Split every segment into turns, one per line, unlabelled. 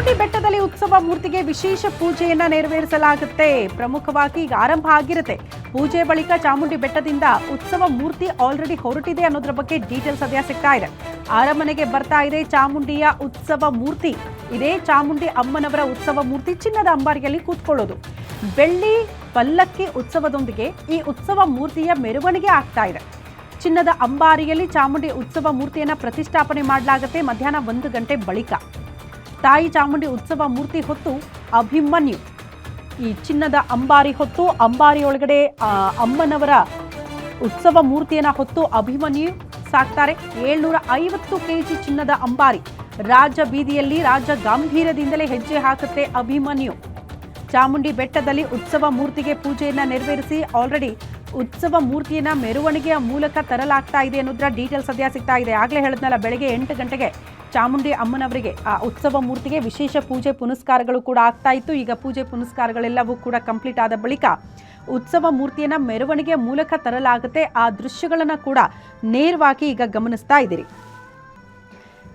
ಚಾಮುಂಡಿ ಬೆಟ್ಟದಲ್ಲಿ ಉತ್ಸವ ಮೂರ್ತಿಗೆ ವಿಶೇಷ ಪೂಜೆಯನ್ನ ನೆರವೇರಿಸಲಾಗುತ್ತೆ. ಪ್ರಮುಖವಾಗಿ ಈಗ ಆರಂಭ ಆಗಿರುತ್ತೆ. ಪೂಜೆ ಬಳಿಕ ಚಾಮುಂಡಿ ಬೆಟ್ಟದಿಂದ ಉತ್ಸವ ಮೂರ್ತಿ ಆಲ್ರೆಡಿ ಹೊರಟಿದೆ ಅನ್ನೋದ್ರ ಬಗ್ಗೆ ಡೀಟೇಲ್ಸ್ ಸದ್ಯ ಸಿಗ್ತಾ ಇದೆ. ಅರಮನೆಗೆ ಬರ್ತಾ ಇದೆ ಚಾಮುಂಡಿಯ ಉತ್ಸವ ಮೂರ್ತಿ. ಇದೇ ಚಾಮುಂಡಿ ಅಮ್ಮನವರ ಉತ್ಸವ ಮೂರ್ತಿ ಚಿನ್ನದ ಅಂಬಾರಿಯಲ್ಲಿ ಕೂತ್ಕೊಳ್ಳೋದು. ಬೆಳ್ಳಿ ಪಲ್ಲಕ್ಕಿ ಉತ್ಸವದೊಂದಿಗೆ ಈ ಉತ್ಸವ ಮೂರ್ತಿಯ ಮೆರವಣಿಗೆ ಆಗ್ತಾ ಇದೆ. ಚಿನ್ನದ ಅಂಬಾರಿಯಲ್ಲಿ ಚಾಮುಂಡಿ ಉತ್ಸವ ಮೂರ್ತಿಯನ್ನ ಪ್ರತಿಷ್ಠಾಪನೆ ಮಾಡಲಾಗುತ್ತೆ ಮಧ್ಯಾಹ್ನ 1 ಗಂಟೆ ಬಳಿಕ. ತಾಯಿ ಚಾಮುಂಡಿ ಉತ್ಸವ ಮೂರ್ತಿ ಹೊತ್ತು ಅಭಿಮನ್ಯು ಈ ಚಿನ್ನದ ಅಂಬಾರಿ ಹೊತ್ತು ಅಂಬಾರಿಯೊಳಗಡೆ ಅಮ್ಮನವರ ಉತ್ಸವ ಮೂರ್ತಿಯನ್ನ ಹೊತ್ತು ಅಭಿಮನ್ಯು ಸಾಕ್ತಾರೆ. 750 ಕೆಜಿ ಚಿನ್ನದ ಅಂಬಾರಿ ರಾಜ ಬೀದಿಯಲ್ಲಿ ರಾಜ ಗಾಂಭೀರ್ಯದಿಂದಲೇ ಹೆಜ್ಜೆ ಹಾಕುತ್ತೆ ಅಭಿಮನ್ಯು. ಚಾಮುಂಡಿ ಬೆಟ್ಟದಲ್ಲಿ ಉತ್ಸವ ಮೂರ್ತಿಗೆ ಪೂಜೆಯನ್ನ ನೆರವೇರಿಸಿ ಆಲ್ರೆಡಿ ಉತ್ಸವ ಮೂರ್ತಿಯನ್ನ ಮೆರವಣಿಗೆಯ ಮೂಲಕ ತರಲಾಗ್ತಾ ಇದೆ ಅನ್ನೋದ್ರ ಡೀಟೇಲ್ಸ್ ಸದ್ಯ ಸಿಗ್ತಾ ಇದೆ. ಆಗಲೇ ಹೇಳಿದ್ನಲ್ಲ, ಬೆಳಗ್ಗೆ 8 ಗಂಟೆಗೆ ಚಾಮುಂಡಿ ಅಮ್ಮನವರಿಗೆ ಆ ಉತ್ಸವ ಮೂರ್ತಿಗೆ ವಿಶೇಷ ಪೂಜೆ ಪುನಸ್ಕಾರಗಳು ಕೂಡ ಆಗ್ತಾ ಇತ್ತು. ಈಗ ಪೂಜೆ ಪುನಸ್ಕಾರಗಳೆಲ್ಲವೂ ಕೂಡ ಕಂಪ್ಲೀಟ್ ಆದ ಬಳಿಕ ಉತ್ಸವ ಮೂರ್ತಿಯನ್ನ ಮೆರವಣಿಗೆಯ ಮೂಲಕ ತರಲಾಗುತ್ತೆ. ಆ ದೃಶ್ಯಗಳನ್ನ ಕೂಡ ನೇರವಾಗಿ ಈಗ ಗಮನಿಸ್ತಾ ಇದ್ದೀರಿ.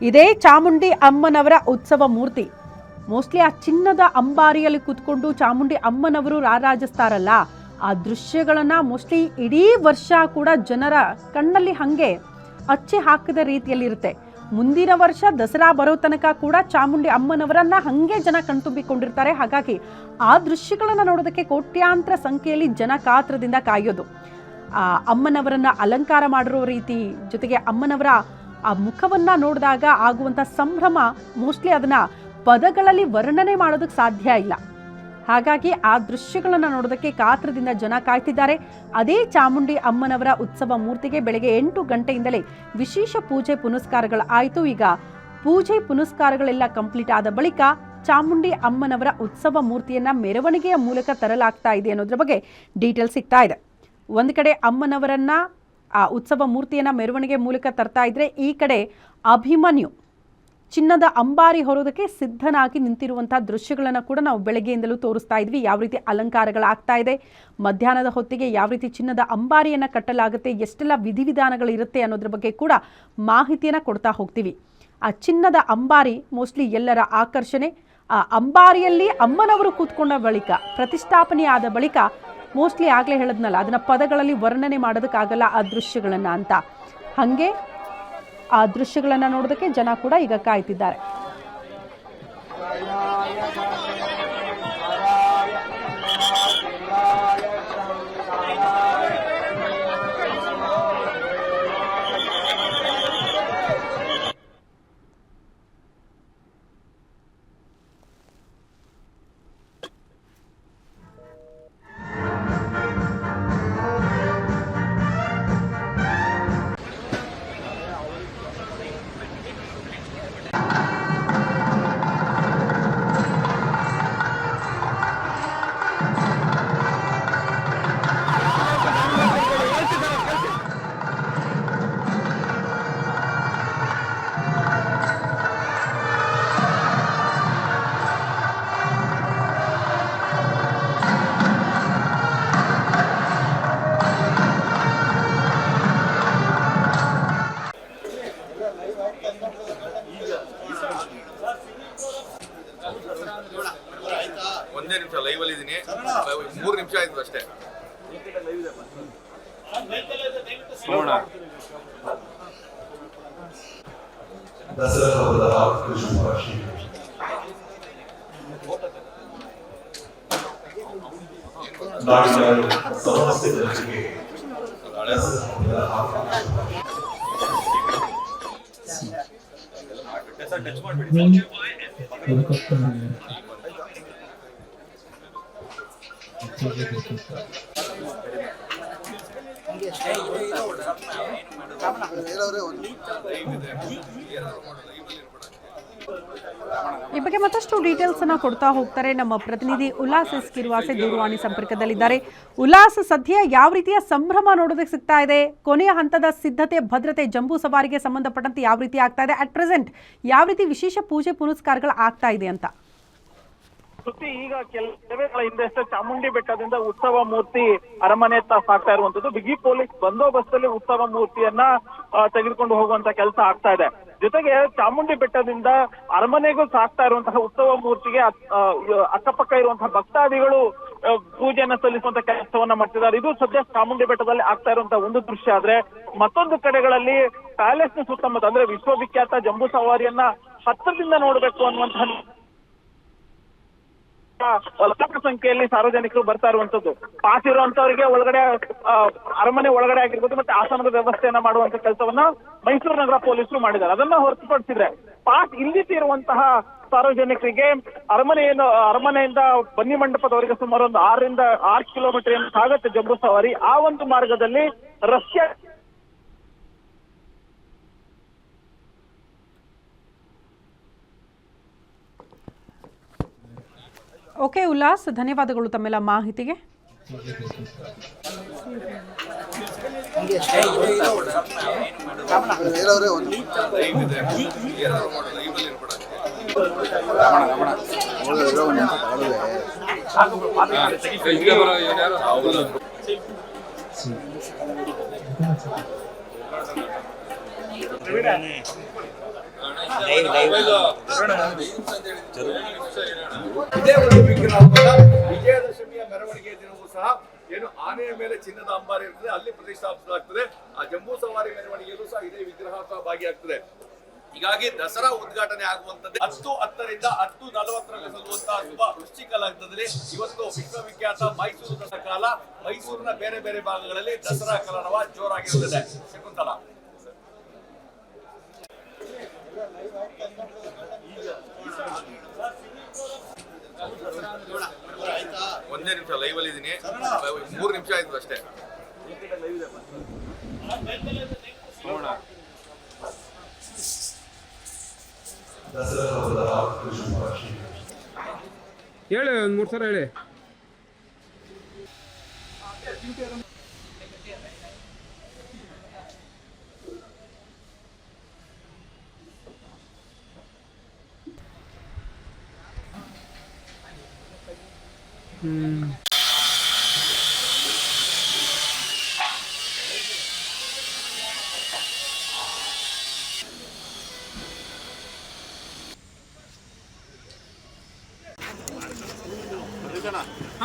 ಇದೇ ಚಾಮುಂಡಿ ಅಮ್ಮನವರ ಉತ್ಸವ ಮೂರ್ತಿ. ಮೋಸ್ಟ್ಲಿ ಆ ಚಿನ್ನದ ಅಂಬಾರಿಯಲ್ಲಿ ಕೂತ್ಕೊಂಡು ಚಾಮುಂಡಿ ಅಮ್ಮನವರು ರಾರಾಜಿಸ್ತಾರಲ್ಲ, ಆ ದೃಶ್ಯಗಳನ್ನ ಮೋಸ್ಟ್ಲಿ ಇಡೀ ವರ್ಷ ಕೂಡ ಜನರ ಕಣ್ಣಲ್ಲಿ ಹಂಗೆ ಅಚ್ಚಿ ಹಾಕಿದ ರೀತಿಯಲ್ಲಿರುತ್ತೆ. ಮುಂದಿನ ವರ್ಷ ದಸರಾ ಬರೋ ತನಕ ಕೂಡ ಚಾಮುಂಡಿ ಅಮ್ಮನವರನ್ನ ಹಂಗೆ ಜನ ಕಣ್ತುಂಬಿಕೊಂಡಿರ್ತಾರೆ. ಹಾಗಾಗಿ ಆ ದೃಶ್ಯಗಳನ್ನ ನೋಡೋದಕ್ಕೆ ಕೋಟ್ಯಾಂತರ ಸಂಖ್ಯೆಯಲ್ಲಿ ಜನ ಕಾತ್ರದಿಂದ ಕಾಯೋದು. ಆ ಅಮ್ಮನವರನ್ನ ಅಲಂಕಾರ ಮಾಡಿರೋ ರೀತಿ ಜೊತೆಗೆ ಅಮ್ಮನವರ ಆ ಮುಖವನ್ನ ನೋಡಿದಾಗ ಆಗುವಂಥ ಸಂಭ್ರಮ ಮೋಸ್ಟ್ಲಿ ಅದನ್ನ ಪದಗಳಲ್ಲಿ ವರ್ಣನೆ ಮಾಡೋದಕ್ಕೆ ಸಾಧ್ಯ ಇಲ್ಲ. ಹಾಗಾಗಿ ಆ ದೃಶ್ಯಗಳನ್ನು ನೋಡೋದಕ್ಕೆ ಕಾತ್ರದಿಂದ ಜನ ಕಾಯ್ತಿದ್ದಾರೆ. ಅದೇ ಚಾಮುಂಡಿ ಅಮ್ಮನವರ ಉತ್ಸವ ಮೂರ್ತಿಗೆ ಬೆಳಗ್ಗೆ 8 ಗಂಟೆಯಿಂದಲೇ ವಿಶೇಷ ಪೂಜೆ ಪುನಸ್ಕಾರಗಳು ಆಯಿತು. ಈಗ ಪೂಜೆ ಪುನಸ್ಕಾರಗಳೆಲ್ಲ ಕಂಪ್ಲೀಟ್ ಆದ ಬಳಿಕ ಚಾಮುಂಡಿ ಅಮ್ಮನವರ ಉತ್ಸವ ಮೂರ್ತಿಯನ್ನ ಮೆರವಣಿಗೆಯ ಮೂಲಕ ತರಲಾಗ್ತಾ ಇದೆ ಅನ್ನೋದ್ರ ಬಗ್ಗೆ ಡೀಟೇಲ್ಸ್ ಸಿಗ್ತಾ ಇದೆ. ಒಂದು ಕಡೆ ಅಮ್ಮನವರನ್ನ ಆ ಉತ್ಸವ ಮೂರ್ತಿಯನ್ನ ಮೆರವಣಿಗೆ ಮೂಲಕ ತರ್ತಾ ಇದ್ರೆ, ಈ ಕಡೆ ಅಭಿಮನ್ಯು ಚಿನ್ನದ ಅಂಬಾರಿ ಹೊರೋದಕ್ಕೆ ಸಿದ್ಧನಾಗಿ ನಿಂತಿರುವಂಥ ದೃಶ್ಯಗಳನ್ನು ಕೂಡ ನಾವು ಬೆಳಗ್ಗೆಯಿಂದಲೂ ತೋರಿಸ್ತಾ ಇದ್ವಿ. ಯಾವ ರೀತಿ ಅಲಂಕಾರಗಳಾಗ್ತಾ ಇದೆ, ಮಧ್ಯಾಹ್ನದ ಹೊತ್ತಿಗೆ ಯಾವ ರೀತಿ ಚಿನ್ನದ ಅಂಬಾರಿಯನ್ನು ಕಟ್ಟಲಾಗುತ್ತೆ, ಎಷ್ಟೆಲ್ಲ ವಿಧಿವಿಧಾನಗಳಿರುತ್ತೆ ಅನ್ನೋದ್ರ ಬಗ್ಗೆ ಕೂಡ ಮಾಹಿತಿಯನ್ನು ಕೊಡ್ತಾ ಹೋಗ್ತೀವಿ. ಆ ಚಿನ್ನದ ಅಂಬಾರಿ ಮೋಸ್ಟ್ಲಿ ಎಲ್ಲರ ಆಕರ್ಷಣೆ. ಆ ಅಂಬಾರಿಯಲ್ಲಿ ಅಮ್ಮನವರು ಕೂತ್ಕೊಂಡ ಬಳಿಕ ಪ್ರತಿಷ್ಠಾಪನೆ ಆದ ಬಳಿಕ ಮೋಸ್ಟ್ಲಿ ಆಗಲೇ ಹೇಳಿದ್ನಲ್ಲ, ಅದನ್ನು ಪದಗಳಲ್ಲಿ ವರ್ಣನೆ ಮಾಡೋದಕ್ಕಾಗಲ್ಲ ಆ ದೃಶ್ಯಗಳನ್ನು ಅಂತ. ಹಾಗೆ ಆ ದೃಶ್ಯಗಳನ್ನ ನೋಡೋದಕ್ಕೆ ಜನ ಕೂಡ ಈಗ ಕಾಯ್ತಿದ್ದಾರೆ.
ಒಂದೇ ನಿಮಿಷ ಲೈವ್ ಅಲ್ಲಿ ಇದೀನಿ, 3 ನಿಮಿಷ ಆಯ್ತು ಅಷ್ಟೇ.
ದಸರಾ ಹಬ್ಬದ ಹಾರ್ದಿಕ ಶುಭಾಶಯಗಳು. ನಾಡಿನ ಸಮಸ್ತ ಜನರಿಗೆ ದಸರಾ ಹಬ್ಬದ ಹಾರ್ದಿಕ
ಈ ಬಗ್ಗೆ ಮತ್ತಷ್ಟು ಡೀಟೇಲ್ಸ್ ಅನ್ನ ಕೊಡ್ತಾ ಹೋಗ್ತಾರೆ ನಮ್ಮ ಪ್ರತಿನಿಧಿ ಉಲ್ಲಾಸ್ ಎಸ್ ಕಿರುವಾಸೆ ದೂರವಾಣಿ ಸಂಪರ್ಕದಲ್ಲಿದ್ದಾರೆ. ಉಲ್ಲಾಸ್, ಸದ್ಯ ಯಾವ ರೀತಿಯ ಸಂಭ್ರಮ ನೋಡೋದಕ್ಕೆ ಸಿಗ್ತಾ ಇದೆ? ಕೊನೆಯ ಹಂತದ ಸಿದ್ಧತೆ, ಭದ್ರತೆ, ಜಂಬೂ ಸವಾರಿಗೆ ಸಂಬಂಧಪಟ್ಟಂತೆ ಯಾವ ರೀತಿ ಆಗ್ತಾ ಇದೆ? ಅಟ್ ಪ್ರೆಸೆಂಟ್ ಯಾವ ರೀತಿ ವಿಶೇಷ ಪೂಜೆ ಪುನಸ್ಕಾರಗಳು ಆಗ್ತಾ ಇದೆ ಅಂತ?
ಈಗ ಕೆಲವೇ ಹಿಂದಷ್ಟೇ ಚಾಮುಂಡಿ ಬೆಟ್ಟದಿಂದ ಉತ್ಸವ ಮೂರ್ತಿ ಅರಮನೆಯತ್ತ ಸಾಗ್ತಾ ಇರುವಂತದ್ದು. ಬಿಗಿ ಪೊಲೀಸ್ ಬಂದೋಬಸ್ತಲ್ಲಿ ಉತ್ಸವ ಮೂರ್ತಿಯನ್ನ ತೆಗೆದುಕೊಂಡು ಹೋಗುವಂತ ಕೆಲಸ ಆಗ್ತಾ ಇದೆ. ಜೊತೆಗೆ ಚಾಮುಂಡಿ ಬೆಟ್ಟದಿಂದ ಅರಮನೆಗೂ ಸಾಕ್ತಾ ಇರುವಂತಹ ಉತ್ಸವ ಮೂರ್ತಿಗೆ ಅಕ್ಕಪಕ್ಕ ಇರುವಂತಹ ಭಕ್ತಾದಿಗಳು ಪೂಜೆಯನ್ನ ಸಲ್ಲಿಸುವಂತ ಕೆಲಸವನ್ನ ಮಾಡ್ತಿದ್ದಾರೆ. ಇದು ಸದ್ಯ ಚಾಮುಂಡಿ ಬೆಟ್ಟದಲ್ಲಿ ಆಗ್ತಾ ಇರುವಂತಹ ಒಂದು ದೃಶ್ಯ. ಆದ್ರೆ ಮತ್ತೊಂದು ಕಡೆಗಳಲ್ಲಿ ಪ್ಯಾಲೇಸ್ನ ಸುತ್ತಮುತ್ತ ಅಂದ್ರೆ ವಿಶ್ವವಿಖ್ಯಾತ ಜಂಬೂ ಸವಾರಿಯನ್ನ ಹತ್ತಿರದಿಂದ ನೋಡ್ಬೇಕು ಅನ್ನುವಂತಹ ಲಕ್ಷ ಸಂಖ್ಯೆಯಲ್ಲಿ ಸಾರ್ವಜನಿಕರು ಬರ್ತಾ ಇರುವಂತದ್ದು. ಪಾಸ್ ಇರುವಂತವರಿಗೆ ಒಳಗಡೆ ಅರಮನೆ ಒಳಗಡೆ ಆಗಿರ್ಬೋದು ಮತ್ತೆ ಆಸನದ ವ್ಯವಸ್ಥೆಯನ್ನ ಮಾಡುವಂತ ಕೆಲಸವನ್ನ ಮೈಸೂರು ನಗರ ಪೊಲೀಸರು ಮಾಡಿದ್ದಾರೆ. ಅದನ್ನ ಹೊರತುಪಡಿಸಿದ್ರೆ ಪಾಸ್ ಇಲ್ಲಿರುವಂತಹ ಸಾರ್ವಜನಿಕರಿಗೆ ಅರಮನೆಯಿಂದ ಬನ್ನಿ ಮಂಟಪದವರೆಗೆ ಸುಮಾರು ಒಂದು 6 ಕಿಲೋಮೀಟರ್ ಏನು ಸಾಗುತ್ತೆ ಜಂಬೂ ಸವಾರಿ. ಆ ಒಂದು ಮಾರ್ಗದಲ್ಲಿ ರಸ್ತೆ
ಓಕೆ ಉಲ್ಲಾಸ್, ಧನ್ಯವಾದಗಳು ತಮ್ಮೆಲ್ಲ ಮಾಹಿತಿಗೆ.
ಇದೇ ಒಂದು ವಿಗ್ರಹವನ್ನ ವಿಜಯದಶಮಿಯ ಮೆರವಣಿಗೆ ದಿನವೂ ಸಹ ಏನು ಆನೆಯ ಮೇಲೆ ಚಿನ್ನದ ಅಂಬಾರಿ ಇರ್ತದೆ ಅಲ್ಲಿ ಪ್ರತಿಷ್ಠಾಪಿಸಲಾಗ್ತದೆ. ಆ ಜಂಬೂ ಸವಾರಿ ಮೆರವಣಿಗೆಯಲ್ಲೂ ಸಹ ಇದೇ ವಿಗ್ರಹ ಸಹ ಭಾಗಿಯಾಗ್ತದೆ. ಹೀಗಾಗಿ ದಸರಾ ಉದ್ಘಾಟನೆ ಆಗುವಂತದ್ದು 10:10ರಿಂದ 10:40 ಸಲ್ಲುವಂತಹ ಶುಭ ವೃಶ್ಚಿಕ ಲಗ್ನದಲ್ಲಿ ಇವತ್ತು ವಿಶ್ವವಿಖ್ಯಾತ ಮೈಸೂರು ದಸರಾ ಕಾಲ. ಮೈಸೂರಿನ ಬೇರೆ ಬೇರೆ ಭಾಗಗಳಲ್ಲಿ ದಸರಾ ಕಲರವ ಜೋರಾಗಿರುತ್ತದೆ. ಶಕುಂತಲಾ. ಒಂದೇ ನಿಮಿಷ ಲೈವ್ ಅಲ್ಲಿ ಇದೀನಿ, 3 ನಿಮಿಷ ಆಯ್ತು ಅಷ್ಟೇ.
ದಸರಾ ಹಬ್ಬದ ಹಾರ್ದಿಕ ಶುಭಾಶಯಗಳು.
ಹೇಳಿ, ಒಂದು 3 ಸಲ ಹೇಳಿ.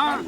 ಹಾಂ